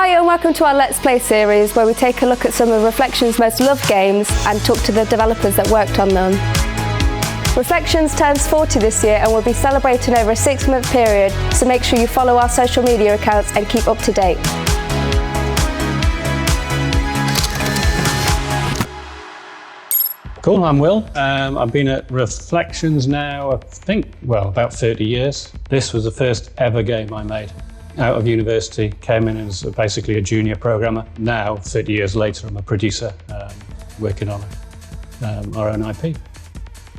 Hi and welcome to our Let's Play series where we take a look at some of Reflection's most loved games and talk to the developers that worked on them. Reflections turns 40 this year and we'll be celebrating over a 6-month period, so make sure you follow our social media accounts and keep up to date. Cool, I'm Will. I've been at Reflections now, I think, well, about 30 years. This was the first ever game I made. Out of university, came in as basically a junior programmer. Now, 30 years later, I'm a producer working on our own IP.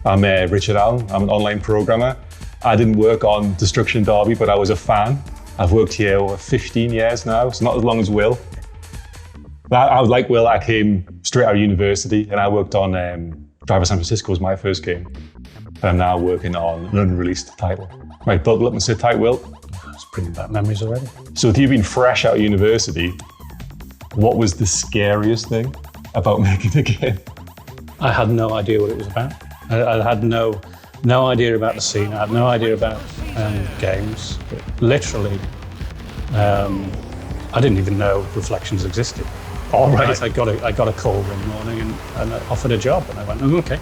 I'm Richard Allen, I'm an online programmer. I didn't work on Destruction Derby, but I was a fan. I've worked here over 15 years now, so not as long as Will. I was like Will, I came straight out of university and I worked on Driver San Francisco was my first game. And I'm now working on an unreleased title. Right, buckle up and sit tight, Will. It's bringing back memories already. So with you being fresh out of university, what was the scariest thing about making a game? I had no idea what it was about. I had no idea about the scene. I had no idea about games. Literally, I didn't even know Reflections existed. All right. I got a call one morning and offered a job, and I went, oh, okay.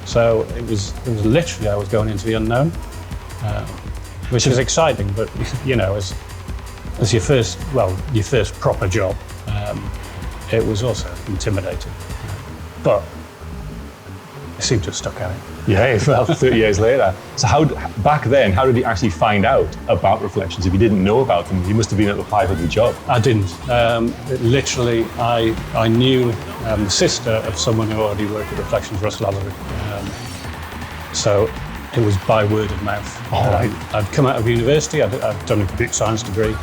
So it was literally I was going into the unknown, which was exciting. But you know, as your first proper job, it was also intimidating. But it seemed to have stuck at it. Yeah, well, 30 years later. So back then, how did you actually find out about Reflections? If you didn't know about them, you must have been able to apply for the job. I didn't. Literally, I knew the sister of someone who already worked at Reflections, Russ Lallery. So it was by word of mouth. All right. I'd come out of university. I'd done a computer science degree.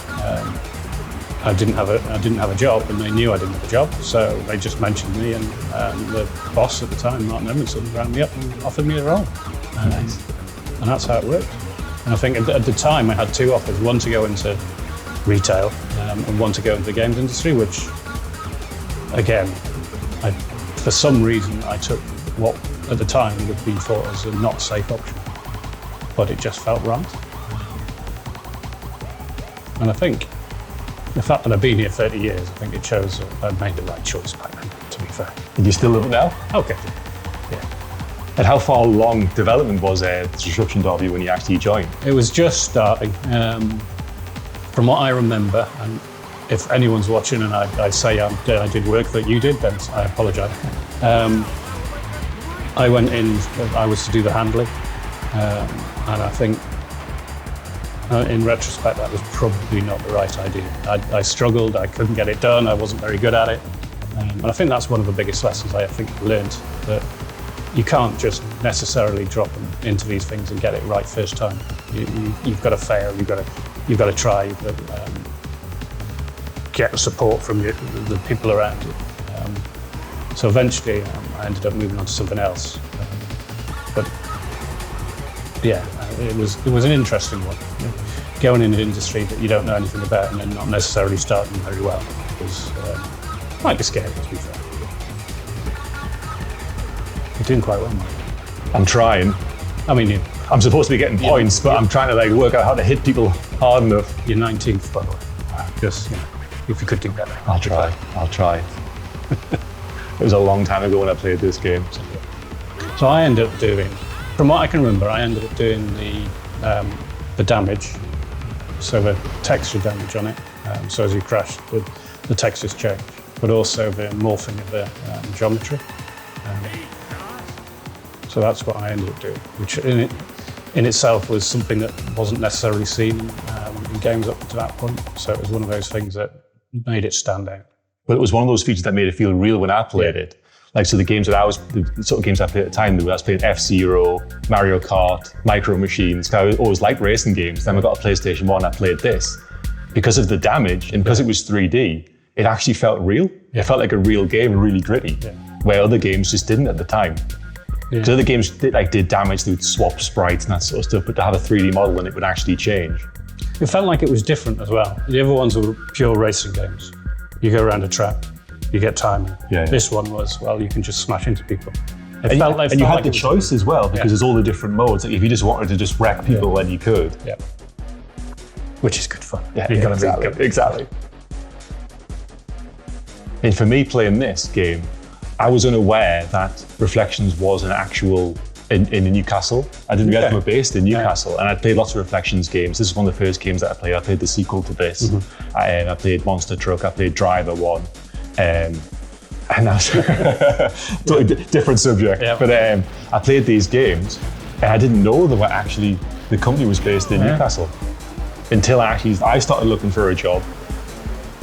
I didn't have a job, and they knew I didn't have a job, so they just mentioned me, and the boss at the time, Martin Edmondson, rang me up and offered me a role. Nice. And that's how it worked. And I think at the time I had two offers, one to go into retail and one to go into the games industry, which, again, for some reason I took what at the time would have been thought as a not safe option, but it just felt right. And I think the fact that I've been here 30 years, I think it shows that I've made the right choice back then, to be fair. And you still live it now? Okay, yeah. And how far along development was Destruction Derby when you actually joined? It was just starting. From what I remember, and if anyone's watching and I say I did work that you did, then I apologise. I went in, I was to do the handling, and I think in retrospect, that was probably not the right idea. I struggled, I couldn't get it done, I wasn't very good at it. And I think that's one of the biggest lessons I think I've learned, that you can't just necessarily drop into these things and get it right first time. You've got to fail, you've got to try, you've got to get support from the people around you. So eventually I ended up moving on to something else. But yeah, it was an interesting one. Going in an industry that you don't know anything about and then not necessarily starting very well might be scary, to be fair. You're doing quite well, Mike. I'm trying. I mean, I'm supposed to be getting points, but I'm trying to work out how to hit people hard enough. You're 19th, by the way. Just, if you could do better. I'll try. It was a long time ago when I played this game. So I ended up doing, from what I can remember, doing the damage, so the texture damage on it. So as you crash, the textures change, but also the morphing of the geometry. So that's what I ended up doing, which in itself was something that wasn't necessarily seen in games up to that point. So it was one of those things that made it stand out. But it was one of those features that made it feel real when I played it. So the sort of games I played at the time, I was playing F-Zero, Mario Kart, Micro Machines. I always liked racing games. Then I got a PlayStation 1, I played this. Because of the damage and because it was 3D, it actually felt real. It felt like a real game, really gritty, where other games just didn't at the time. Because other games did damage, they would swap sprites and that sort of stuff, but to have a 3D model and it would actually change. It felt like it was different as well. The other ones were pure racing games. You go around a track, you get timing. This one was, well, you can just smash into people. And you had the choice as well, because there's all the different modes. Like if you just wanted to just wreck people, then you could. Which is good fun. Yeah, exactly. And for me playing this game, I was unaware that Reflections was an actual in Newcastle. I didn't realize they were based in Newcastle, and I played lots of Reflections games. This is one of the first games that I played. I played the sequel to this. I played Monster Truck, I played Driver 1. And that's totally different subject. But I played these games, and I didn't know they were actually, the company was based in Newcastle. Until I started looking for a job,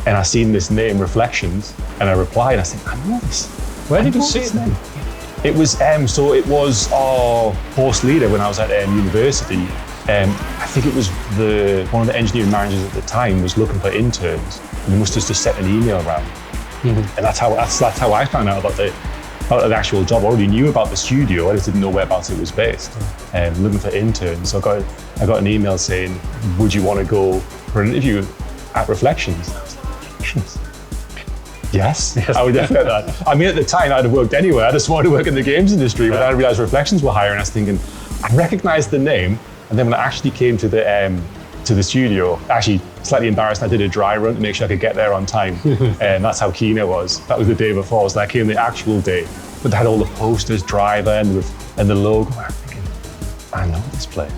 and I seen this name, Reflections, and I replied, I said, I know this. Where did you see it then? It was, so it was our course leader when I was at university. I think it was one of the engineering managers at the time was looking for interns, and they must have just sent an email around. And that's how I found out about the actual job. I already knew about the studio, I just didn't know whereabouts it was based. Looking for interns, so I got an email saying, would you want to go for an interview at Reflections? I was like, Reflections? Yes, I would definitely do that. I mean, at the time, I'd have worked anywhere. I just wanted to work in the games industry, but I realized Reflections were hiring. I was thinking, I recognized the name, and then when I actually came to the studio, actually slightly embarrassed, I did a dry run to make sure I could get there on time, and that's how keen I was. That was the day before, so I came the actual day, but they had all the posters, Driver, and the logo. I'm thinking, I know this place,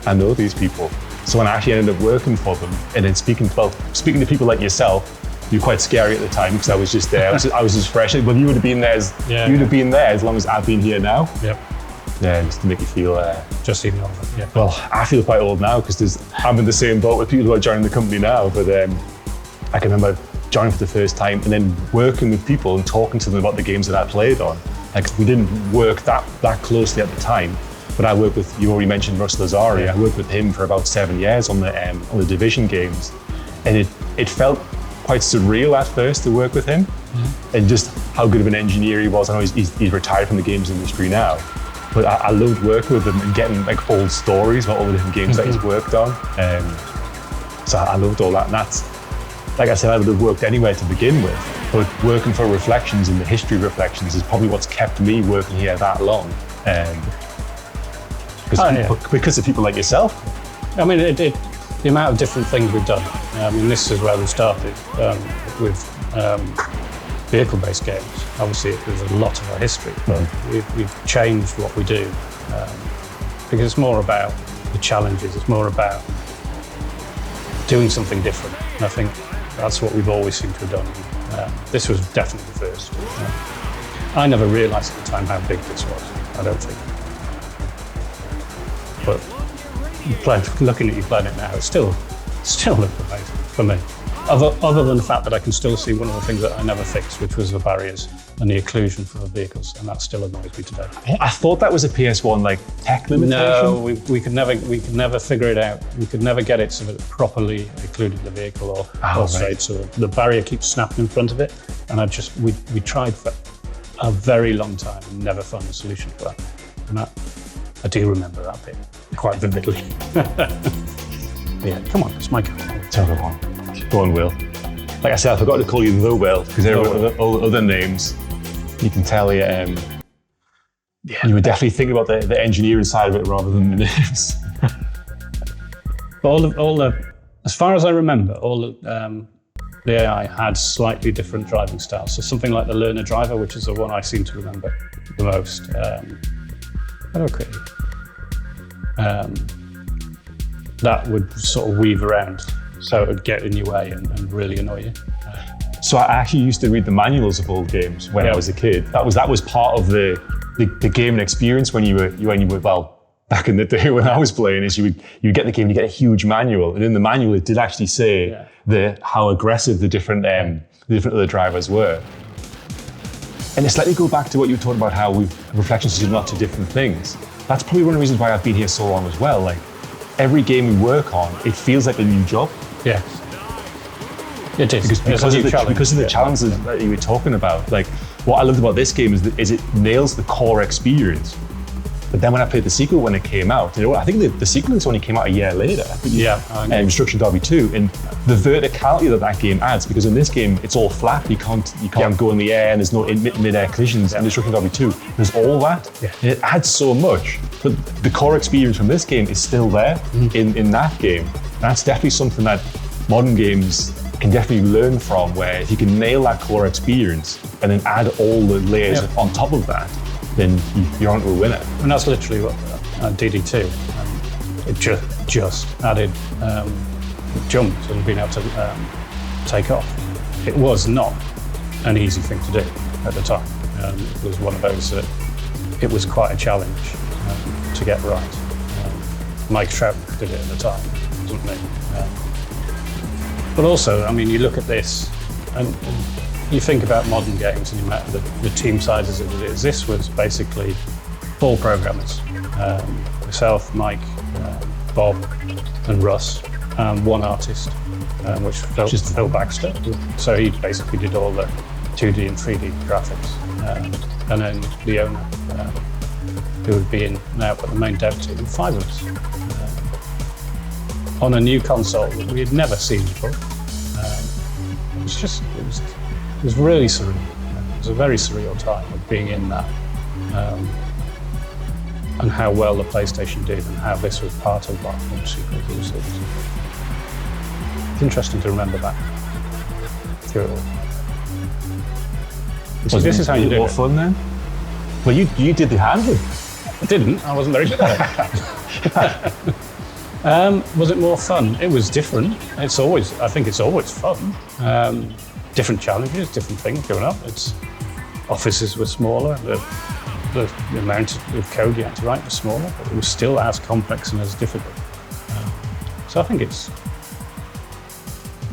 I know these people. So when I actually ended up working for them, and then speaking to people like yourself, you were quite scary at the time because I was just there. I was just fresh. Well, you would have been there as long as I've been here now. Yep. Yeah, just to make you feel just even older. Yeah. Well, I feel quite old now because I'm in the same boat with people who are joining the company now. But I can remember joining for the first time and then working with people and talking to them about the games that I played on. Like, we didn't work that closely at the time, but I worked with, you already mentioned Russ Lazari. I worked with him for about 7 years on the Division games, and it felt quite surreal at first to work with him, and just how good of an engineer he was. I know he's retired from the games industry now, but I loved working with him and getting like old stories about all the different games that he's worked on. So I loved all that, and that's, like I said, I would have worked anywhere to begin with, but working for Reflections and the history of Reflections is probably what's kept me working here that long. Because of people like yourself. I mean, the amount of different things we've done. I mean, this is where we started with vehicle-based games. Obviously, there's a lot of our history, but we've changed what we do because it's more about the challenges. It's more about doing something different. And I think that's what we've always seemed to have done. This was definitely the first. I never realised at the time how big this was. I don't think. But looking at you playing it now, it still looks amazing for me. Other than the fact that I can still see one of the things that I never fixed, which was the barriers and the occlusion for the vehicles, and that still annoys me today. I thought that was a PS1 like tech limitation. No, we could never figure it out. We could never get it so that it properly occluded the vehicle or straight. So the barrier keeps snapping in front of it, and we tried for a very long time and never found a solution for that. And I do remember that bit quite vividly. Yeah, come on, it's my go. Tell me one. Go on, Will. Like I said, I forgot to call you the Will because there were all other names. You can tell you were definitely thinking about the engineering side of it rather than the names. As far as I remember, the AI had slightly different driving styles. So something like the learner driver, which is the one I seem to remember the most. That would sort of weave around, so it would get in your way and really annoy you. So I actually used to read the manuals of old games when I was a kid. That was part of the gaming experience when you were back in the day when I was playing. Is you would get the game, you get a huge manual, and in the manual it did actually say how aggressive the different other drivers were. And it's let me go back to what you were talking about, how Reflections is not two different things. That's probably one of the reasons why I've been here so long as well. Like, every game we work on, it feels like a new job. Yeah. It is. Because of the challenges that you were talking about. Like, what I loved about this game is it nails the core experience. But then when I played the sequel when it came out, I think the sequel only came out a year later. Destruction Derby 2, and the verticality that game adds, because in this game it's all flat. You can't go in the air, and there's no mid-air collisions. And Destruction Derby 2, there's all that. Yeah. And it adds so much. But the core experience from this game is still there in that game. And that's definitely something that modern games can definitely learn from, where if you can nail that core experience and then add all the layers on top of that, then you're onto a winner. And that's literally what DD2, it just added jumps and being able to take off. It was not an easy thing to do at the time. It was one of those that it was quite a challenge to get right. Mike Trout did it at the time, wasn't me? But also, I mean, you look at this and you think about modern games and you met the team sizes as it is. This was basically 4 programmers, myself, Mike, Bob and Russ, and 1 artist, which was Phil Baxter. So he basically did all the 2D and 3D graphics. And then the owner, who would be in now, but the main dev team, 5 of us. On a new console that we had never seen before. It was really surreal. It was a very surreal time of being in that, and how well the PlayStation did, and how this was part of that. Obviously, it's interesting to remember back through it all. So this is how you do it. More fun then? Well, you did the handling. I didn't. I wasn't very good at it. Was it more fun? It was different. I think it's always fun. Different challenges, different things going up. Offices were smaller. The amount of code you had to write was smaller, but it was still as complex and as difficult. So I think it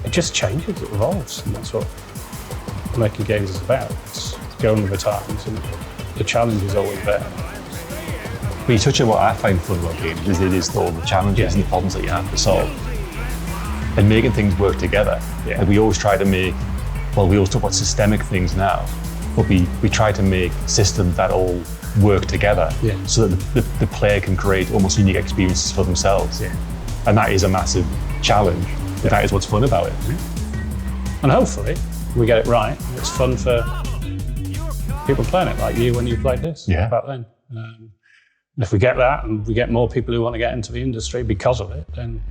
just changes, it evolves, and that's what making games is about. It's going with the times, and the challenge is always there. When you touch on what I find fun about games, is it is all the challenges and the problems that you have to solve, and making things work together. Yeah. Like we always try to make, well, we always talk about systemic things now, but we try to make systems that all work together, so that the player can create almost unique experiences for themselves. Yeah. And that is a massive challenge. Yeah. That is what's fun about it. And hopefully we get it right. It's fun for people playing it, like you when you played this back then. If we get that, and we get more people who want to get into the industry because of it, then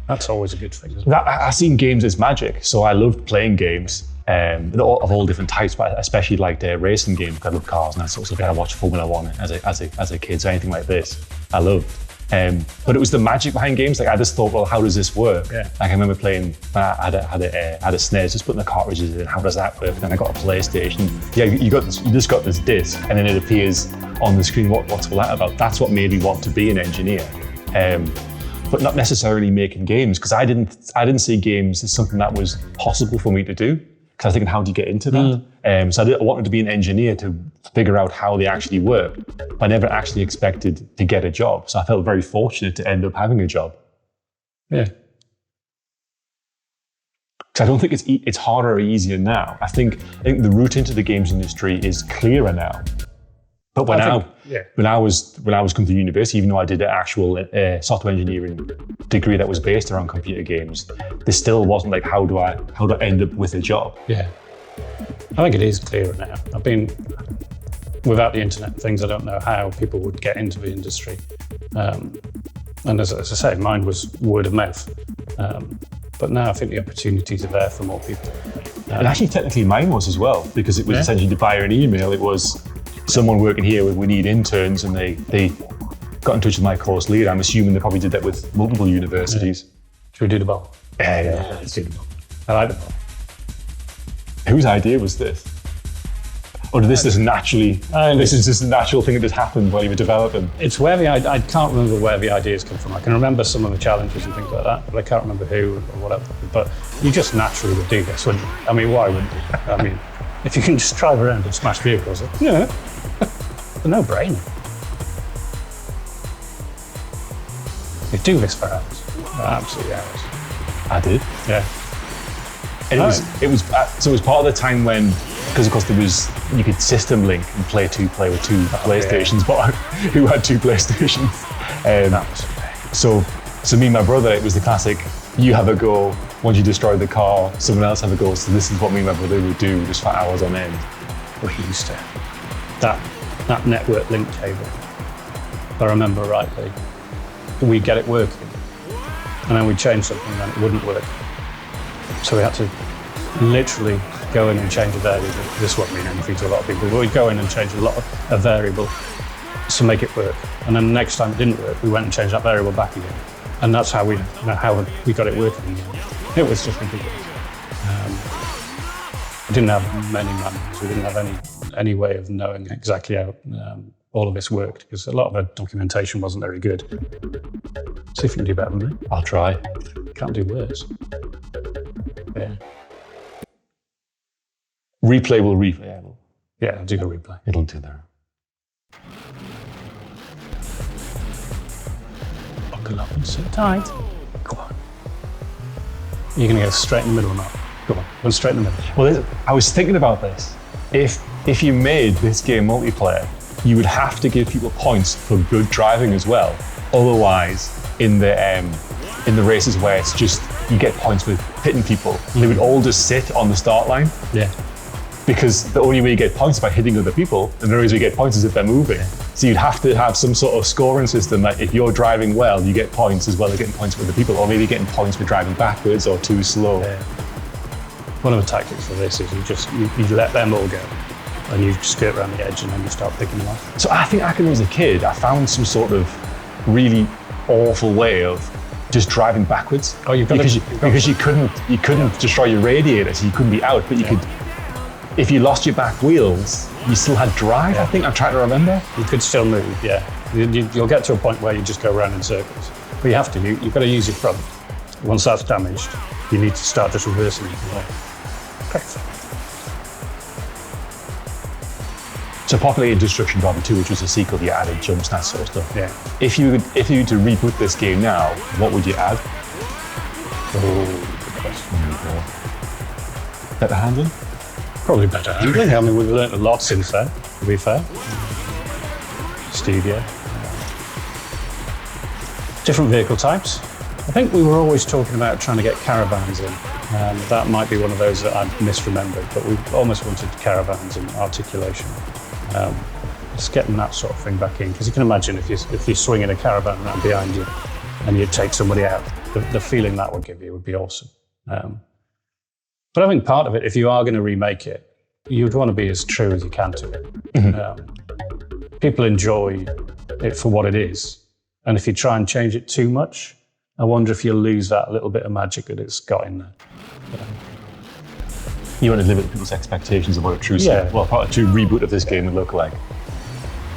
that's always a good thing. I've seen games as magic, so I loved playing games of all different types, but especially like the racing games. I love cars and that sort of stuff. I watched Formula 1 as a kid, so anything like this, I loved. But it was the magic behind games. Like I just thought, well, how does this work? Yeah. Like I remember playing, I had a SNES, just putting the cartridges in. How does that work? Then I got a PlayStation. Yeah, you just got this disc, and then it appears on the screen. What's all that about? That's what made me want to be an engineer, but not necessarily making games, because I didn't see games as something that was possible for me to do. Because I was thinking, how do you get into that? So I wanted to be an engineer to figure out how they actually work. But I never actually expected to get a job. So I felt very fortunate to end up having a job. Yeah. Because I don't think it's harder or easier now. I think the route into the games industry is clearer now. But when I was coming to university, even though I did an actual software engineering degree that was based around computer games, there still wasn't like how do I end up with a job? Yeah, I think it is clearer now. I've been without the internet and things. I don't know how people would get into the industry, and as I say, mine was word of mouth. But now I think the opportunities are there for more people. And actually, technically, mine was as well, because it was essentially via an email. It was someone working here, we need interns, and they got in touch with my course lead. I'm assuming they probably did that with multiple universities. Should we do the ball? Yeah, let's do the ball. I like the ball. Whose idea was this? Or did this just naturally, this is just a natural thing that just happened while you were developing? It's where I can't remember where the ideas come from. I can remember some of the challenges and things like that, but I can't remember who or whatever. But you just naturally would do this, wouldn't you? I mean, why wouldn't you? I mean, if you can just drive around and smash vehicles, it's a no-brainer. You do this for hours, absolutely hours. I did. Yeah. And it was part of the time when, because of course you could system link and play with two PlayStations, but who had 2 PlayStations? That was so me and my brother, it was the classic, you have a go, once you destroy the car, someone else have a go. So this is what me and my brother would do just for hours on end. We used to. That network link cable, if I remember rightly, we'd get it working, and then we'd change something and then it wouldn't work. So we had to literally go in and change a variable. This won't mean anything to a lot of people, but we'd go in and change a variable to make it work. And then the next time it didn't work, we went and changed that variable back again. And that's how we got it working again. It was just ridiculous. We didn't have many manuals. We didn't have any way of knowing exactly how all of this worked, because a lot of the documentation wasn't very good. See if you can do better than me. I'll try. Can't do worse. Yeah. Replay will replay. Yeah, do the replay. It'll do that. Buckle up and sit tight. Go on. You're going to go straight in the middle or not? Go on, go straight in the middle. Well, I was thinking about this. If you made this game multiplayer, you would have to give people points for good driving as well. Otherwise, in the races where it's just you get points with hitting people, they would all just sit on the start line. Yeah. Because the only way you get points is by hitting other people, and the only way you get points is if they're moving. So you'd have to have some sort of scoring system that if you're driving well, you get points as well as getting points with the people, or maybe getting points for driving backwards or too slow. Yeah. One of the tactics for this is you let them all go, and you skirt around the edge, and then you start picking them off. So I think when I was a kid, I found some sort of really awful way of just driving backwards. Oh, because you couldn't destroy your radiator, so you couldn't be out, but you could. If you lost your back wheels, you still had drive, I think. I'm trying to remember. You could still move, yeah. You'll get to a point where you just go around in circles. But you have to, you've got to use your front. Once that's damaged, you need to start just reversing it away. Correct. So populated Destruction Driver 2, which was a sequel, you added jumps and that sort of stuff. Yeah. If you were to reboot this game now, what would you add? Oh, good question. Better handling? Probably better handling. I mean, we've learned a lot since then, to be fair. Studio. Different vehicle types. I think we were always talking about trying to get caravans in. That might be one of those that I've misremembered, but we almost wanted caravans and articulation. Just getting that sort of thing back in, because you can imagine if you're swinging a caravan around behind you and you take somebody out, the feeling that would give you would be awesome. But I think part of it, if you are going to remake it, you'd want to be as true as you can to it. Mm-hmm. People enjoy it for what it is. And if you try and change it too much, I wonder if you'll lose that little bit of magic that it's got in there. You want to live up to people's expectations of what a true part of a true reboot of this game would look like.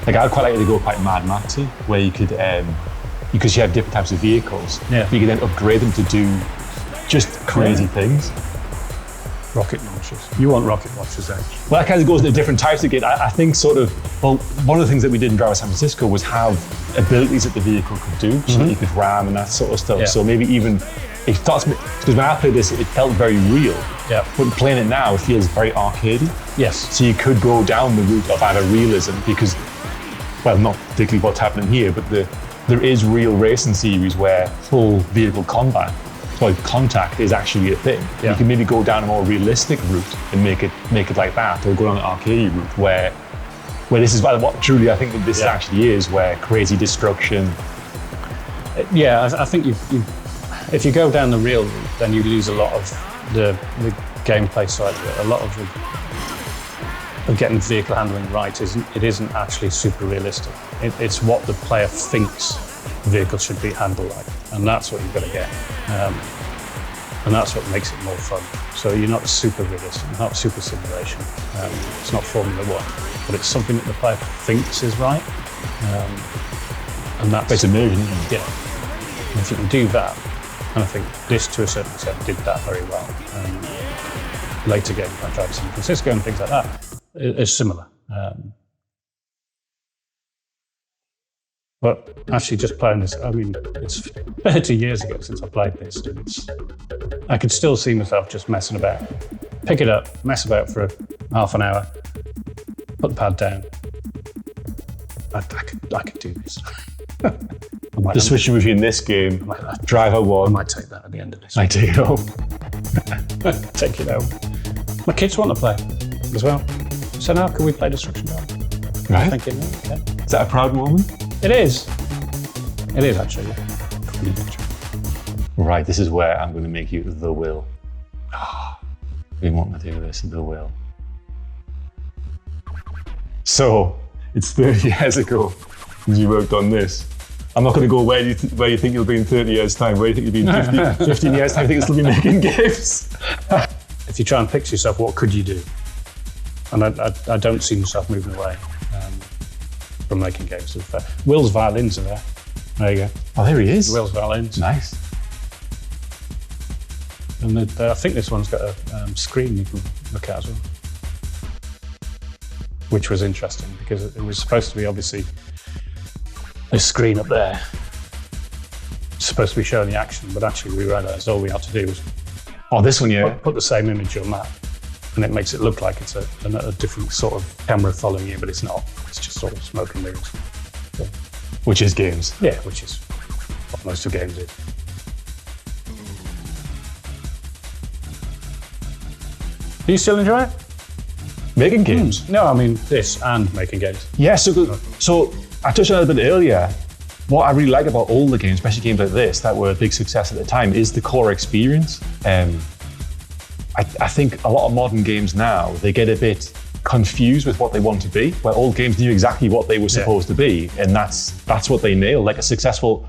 Like I'd quite like to go quite Mad Maxy, where you could, because you have different types of vehicles, you could then upgrade them to do just crazy things. Rocket launchers. You want rocket launchers, then? Well, that kind of goes into different types of game. I think one of the things that we did in Driver San Francisco was have abilities that the vehicle could do, so that you could ram and that sort of stuff. Yeah. So maybe even, it starts, because when I played this, it felt very real. Yeah. But playing it now, it feels very arcadey. Yes. So you could go down the route of either realism, because, well, not particularly what's happening here, but there is real racing series where full vehicle combat, contact is actually a thing. Yeah. You can maybe go down a more realistic route and make it like that, or go down an arcade route where this is what truly I think that this actually is, where crazy destruction. Yeah, I think if you go down the real route, then you lose a lot of the gameplay side of it. A lot of getting the vehicle handling right isn't actually super realistic. It's what the player thinks the vehicle should be handled like, and that's what you've got to get. And that's what makes it more fun. So you're not super realistic, not super simulation. It's not Formula One, but it's something that the player thinks is right. And that's it's immersion, isn't it? Yeah. And if you can do that, and I think this to a certain extent did that very well. Later games like Driver San Francisco and things like that is similar. But actually just playing this, I mean, it's 30 years ago since I played this, and I could still see myself just messing about. Pick it up, mess about for half an hour, put the pad down. I could do this. The switching between this game, Driver 1. I might take that at the end of this. I take it home. Take it home. My kids want to play as well. So now can we play Destruction Driver? Right. Thinking, okay. Is that a proud moment? It is. It is actually. Right, this is where I'm going to make you the will. We want to do this, and they will. So, it's 30 years ago since you worked on this. I'm not going to go where you think you'll be in 30 years' time. Where do you think you'll be in 15 years' time? I think you'll still be making games. If you try and picture yourself, what could you do? And I don't see myself moving away from making games. Will's violins are there. There you go. Oh, there he is. Will's violins. Nice. And I think this one's got a screen you can look at as well, which was interesting because it was supposed to be obviously this screen up there. It's supposed to be showing the action, but actually we realised all we had to do was this one, yeah. Put the same image on that, and it makes it look like it's a different sort of camera following you, but it's not. It's just sort of smoke and mirrors. So, which is games. Yeah, which is what most of games is. Do you still enjoy it? Making games? No, I mean this and making games. Yeah, so I touched on it a bit earlier. What I really like about older games, especially games like this that were a big success at the time, is the core experience. I think a lot of modern games now, they get a bit confused with what they want to be, where old games knew exactly what they were supposed to be, and that's what they nailed. Like a successful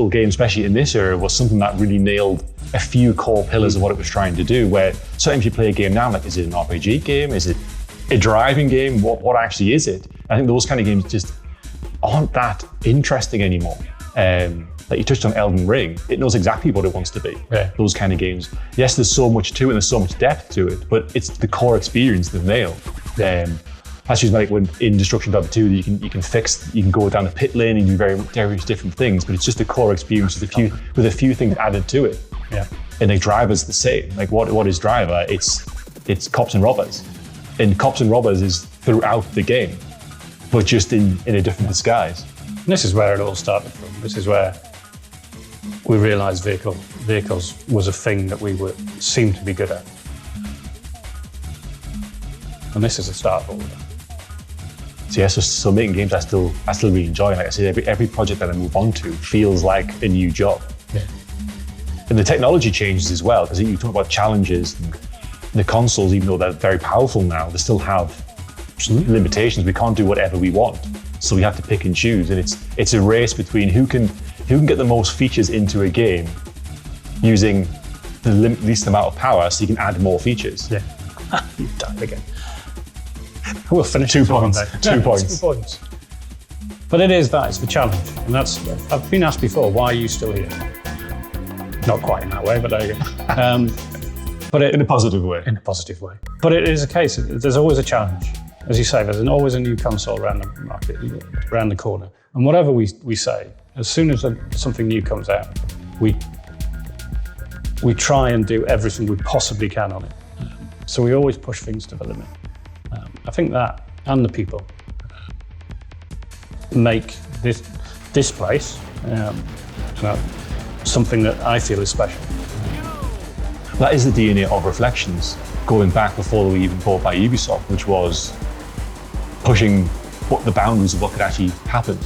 game, especially in this era, was something that really nailed a few core pillars of what it was trying to do, where sometimes you play a game now, like, is it an RPG game? Is it a driving game? What actually is it? I think those kind of games just aren't that interesting anymore. Like you touched on Elden Ring, it knows exactly what it wants to be. Yeah. Those kind of games. Yes, there's so much to it and there's so much depth to it, but it's the core experience they've nailed. That's just like when in Destruction Derby 2, you can go down a pit lane and do various different things, but it's just a core experience with a few things added to it. Yeah. And like Driver's the same. Like what is Driver? It's cops and robbers. And cops and robbers is throughout the game, but just in a different disguise. And this is where it all started from. This is where we realised vehicles was a thing that we seemed to be good at. And this is the start of all of that. So yeah, so making games I still really enjoy. Like I said, every project that I move on to feels like a new job. Yeah. And the technology changes as well, because you talk about challenges, and the consoles, even though they're very powerful now, they still have limitations. We can't do whatever we want. So we have to pick and choose, and it's a race between who can get the most features into a game using the least amount of power, so you can add more features. Yeah. You've died again. We'll finish 2 points. 2 points. 2 points. But it's the challenge. And I've been asked before, why are you still here? Not quite in that way, but there you go. But in a positive way. In a positive way. But it is a case, there's always a challenge. As you say, there's always a new console around the market, around the corner. And whatever we say, as soon as something new comes out, we try and do everything we possibly can on it. So we always push things to the limit. I think that, and the people, make this place something that I feel is special. That is the DNA of Reflections, going back before we even bought by Ubisoft, which was pushing the boundaries of what could actually happen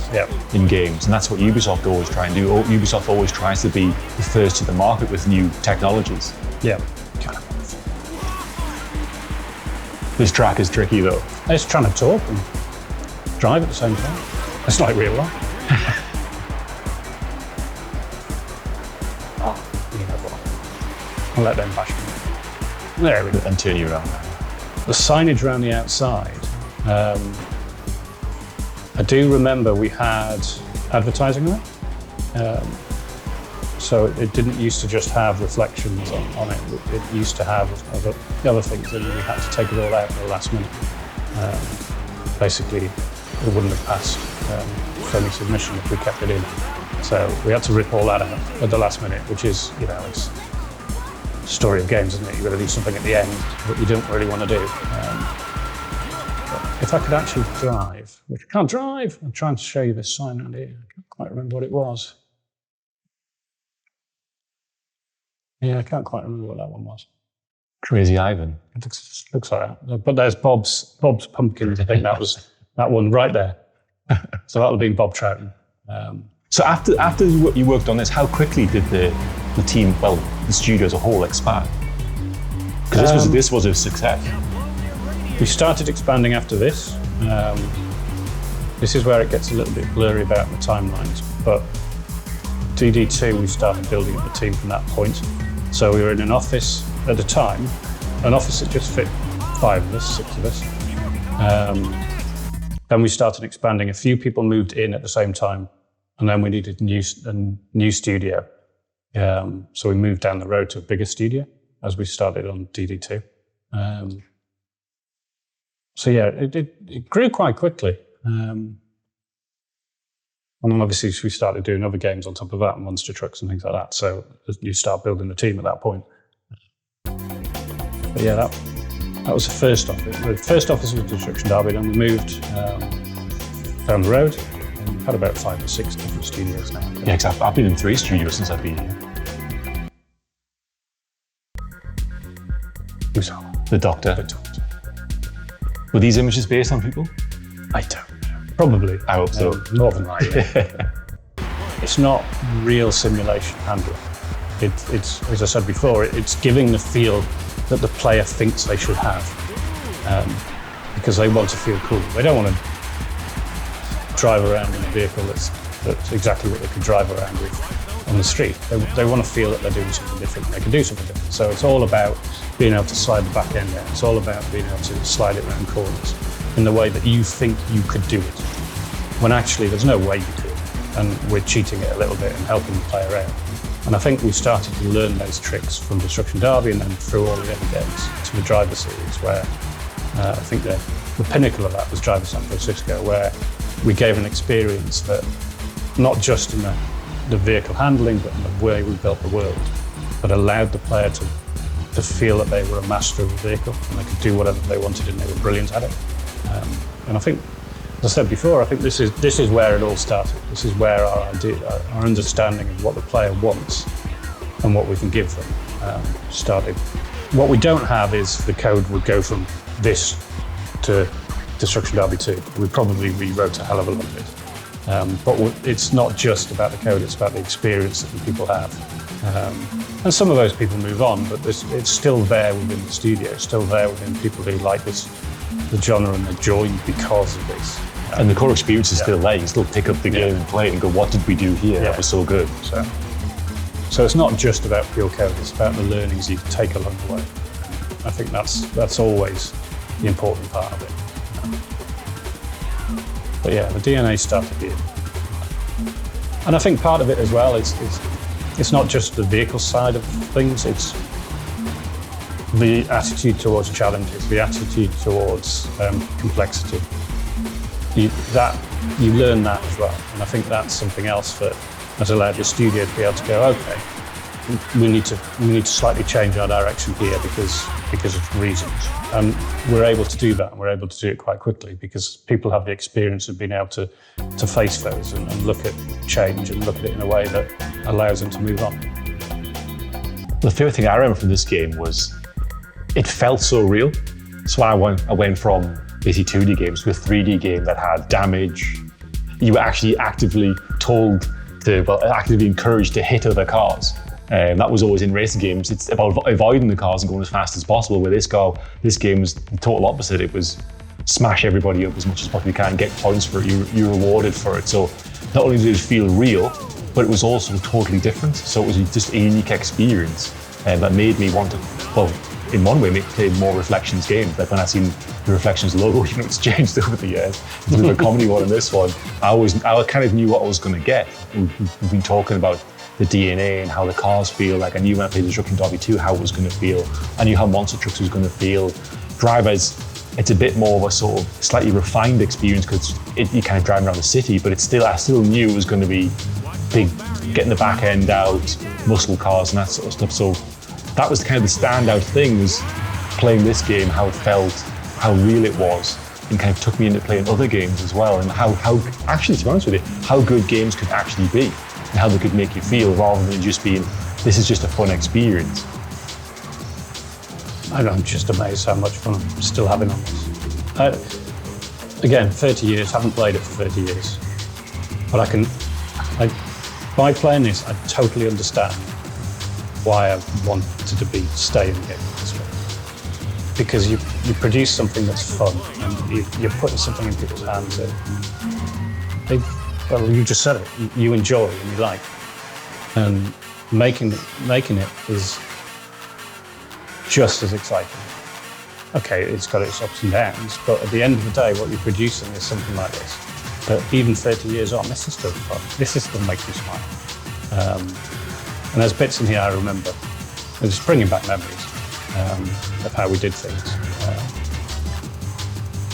in games. And that's what Ubisoft always try and do. Ubisoft always tries to be the first to the market with new technologies. Yeah. This track is tricky though. It's trying to talk and drive at the same time. It's like real life. You know what? I'll let them bash me. There we go. And turn you around. The signage around the outside. I do remember we had advertising on it. So it didn't used to just have Reflections on it. It used to have other things, and we had to take it all out at the last minute. Basically, it wouldn't have passed filming submission if we kept it in. So we had to rip all that out at the last minute, which is, it's the story of games, isn't it? You've got to do something at the end that you don't really want to do. If I could actually drive, which I can't drive, I'm trying to show you this sign around here. I can't quite remember what it was. Yeah, I can't quite remember what that one was. Crazy Ivan. It looks like that. But there's Bob's Pumpkins. I think that was that one right there. So that would have been Bob Troughton. So after you worked on this, how quickly did the team, the studio as a whole, expand? Because this was a success. We started expanding after this. This is where it gets a little bit blurry about the timelines, but DD2, we started building up the team from that point. So we were in an office at the time, an office that just fit 5 of us, 6 of us. Then we started expanding. A few people moved in at the same time, and then we needed a new studio. So we moved down the road to a bigger studio as we started on DD2. So yeah, it grew quite quickly. And then obviously we started doing other games on top of that, monster trucks and things like that. So you start building the team at that point. But yeah, that was the first office. The first office was Destruction Derby, and we moved down the road. And we've had about 5 or 6 different studios now. Yeah, because I've been in 3 studios since I've been here. Who's that? The Doctor. The Doctor. Were these images based on people? I don't know. Probably. I hope so. More than likely. It's not real simulation handling. It's as I said before, it's giving the feel that the player thinks they should have, because they want to feel cool. They don't want to drive around in a vehicle that's exactly what they could drive around with on the street. They want to feel that they're doing something different. They can do something different. So it's all about being able to slide the back end out. It's all about being able to slide it around corners in the way that you think you could do it, when actually there's no way you could. And we're cheating it a little bit and helping the player out. And I think we started to learn those tricks from Destruction Derby and then through all the other games to the Driver series, where I think the pinnacle of that was Driver San Francisco, where we gave an experience that, not just in the vehicle handling, but in the way we built the world, that allowed the player to feel that they were a master of the vehicle and they could do whatever they wanted and they were brilliant at it. And I think, as I said before, I think this is where it all started. This is where our understanding of what the player wants and what we can give them started. What we don't have is the code would go from this to Destruction Derby 2. We probably rewrote a hell of a lot of it. But it's not just about the code, it's about the experience that the people have. And some of those people move on, but it's still there within the studio, it's still there within people who like the genre and the joy because of this. And the core experience is still there. You still pick up the game and play it and go, what did we do here? That was so good. So it's not just about pure code, it's about the learnings you take along the way. I think that's always the important part of it. But yeah, the DNA started here. And I think part of it as well is it's not just the vehicle side of things, it's the attitude towards challenges, the attitude towards complexity. You learn that as well, and I think that's something else that has allowed the studio to be able to go, okay, we need to slightly change our direction here because of reasons, and we're able to do that, and we're able to do it quite quickly because people have the experience of being able to face those and look at change and look at it in a way that allows them to move on. The favorite thing I remember from this game was it felt so real. So I went from basically 2D games to a 3D game that had damage. You were actually actively actively encouraged to hit other cars. That was always in racing games. It's about avoiding the cars and going as fast as possible. With this game was the total opposite. It was smash everybody up as much as possibly can, get points for it, you're rewarded for it. So not only did it feel real, but it was also totally different. So it was just a unique experience that made me want to, well, in one way, play more Reflections games. Like when I seen the Reflections logo, it's changed over the years. It's a bit of a comedy one in this one. I kind of knew what I was going to get. We've been talking about the DNA and how the cars feel. Like I knew when I played Destruction Derby 2 how it was going to feel. I knew how Monster Trucks was going to feel. Drivers, it's a bit more of a sort of slightly refined experience because you kind of drive around the city, but I still knew it was going to be big, getting the back end out, muscle cars and that sort of stuff. So that was kind of the standout thing, was playing this game, how it felt, how real it was, and kind of took me into playing other games as well, and how actually, to be honest with you, how good games could actually be, and how they could make you feel rather than just being, this is just a fun experience. I'm just amazed how much fun I'm still having on this. Again, 30 years, haven't played it for 30 years, but by playing this, I totally understand why I wanted to stay in the game this way. because you produce something that's fun, and you're putting something in people's hands that well, you just said it, you enjoy and you like. And making it is just as exciting. Okay, it's got its ups and downs, but at the end of the day, what you're producing is something like this. But even 30 years on, this is still fun. This is still makes me smile. And there's bits in here I remember. It's bringing back memories of how we did things.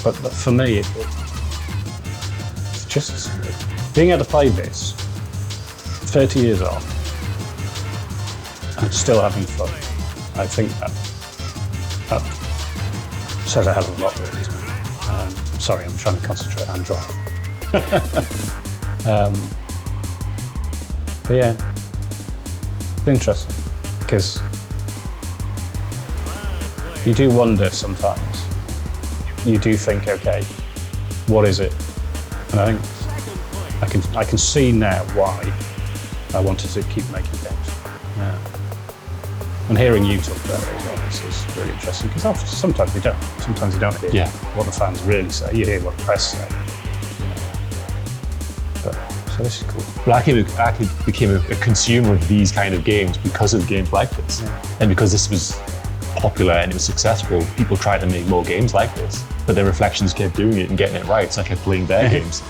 But for me, it's just being able to play this 30 years on and still having fun. I think that says a hell of a lot, really. Sorry, I'm trying to concentrate and drive. But yeah, it's interesting because you do wonder sometimes. You do think, okay, what is it? And I think I can see now why I wanted to keep making games. And hearing you talk about it as well is really interesting because sometimes you don't. Sometimes you don't hear what the fans really say. You hear what the press say. So this is cool. But I became a consumer of these kind of games because of games like this. And because this was popular and it was successful, people tried to make more games like this. But then Reflections kept doing it and getting it right, so I kept playing their games.